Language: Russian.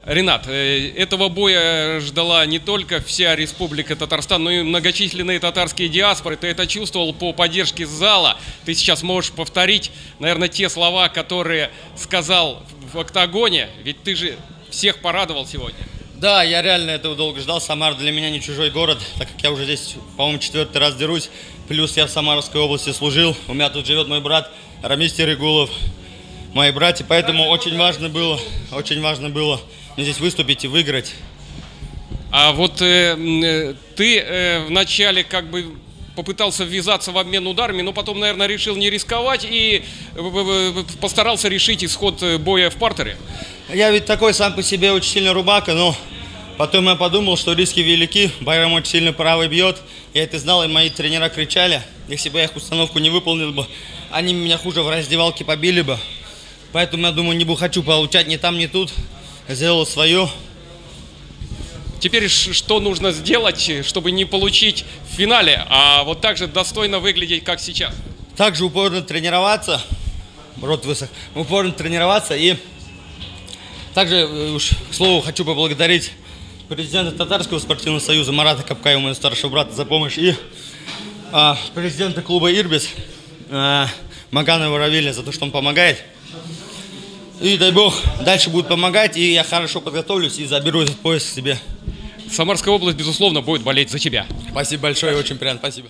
Ренат, этого боя ждала не только вся Республика Татарстан, но и многочисленные татарские диаспоры. Ты это чувствовал по поддержке зала. Ты сейчас можешь повторить, наверное, те слова, которые сказал в октагоне, ведь ты же всех порадовал сегодня. Да, я реально этого долго ждал. Самара для меня не чужой город, так как я уже здесь, по-моему, 4-й раз дерусь. Плюс я в Самарской области служил. У меня тут живет мой брат Рамис Терегулов, мои братья. Поэтому очень важно было мне здесь выступить и выиграть. А вот ты вначале как бы попытался ввязаться в обмен ударами, но потом, наверное, решил не рисковать и постарался решить исход боя в партере. Я ведь такой сам по себе очень сильно рубака, но потом я подумал, что риски велики, Байрам очень сильно правый бьет. Я это знал, и мои тренера кричали. Если бы я их установку не выполнил бы, они меня хуже в раздевалке побили бы. Поэтому я думаю, не хочу получать ни там, ни тут. Сделал свое. Теперь что нужно сделать, чтобы не получить в финале, а вот так же достойно выглядеть, как сейчас? Также упорно тренироваться. Рот высох. Упорно тренироваться. И также, уж к слову, хочу поблагодарить президента Татарского спортивного союза Марата Капкаева, моего старшего брата, за помощь. И президента клуба «Ирбис» Маганова Равиля за то, что он помогает. И дай бог, дальше будет помогать, и я хорошо подготовлюсь и заберу этот пояс к себе. Самарская область, безусловно, будет болеть за тебя. Спасибо большое, очень приятно, спасибо.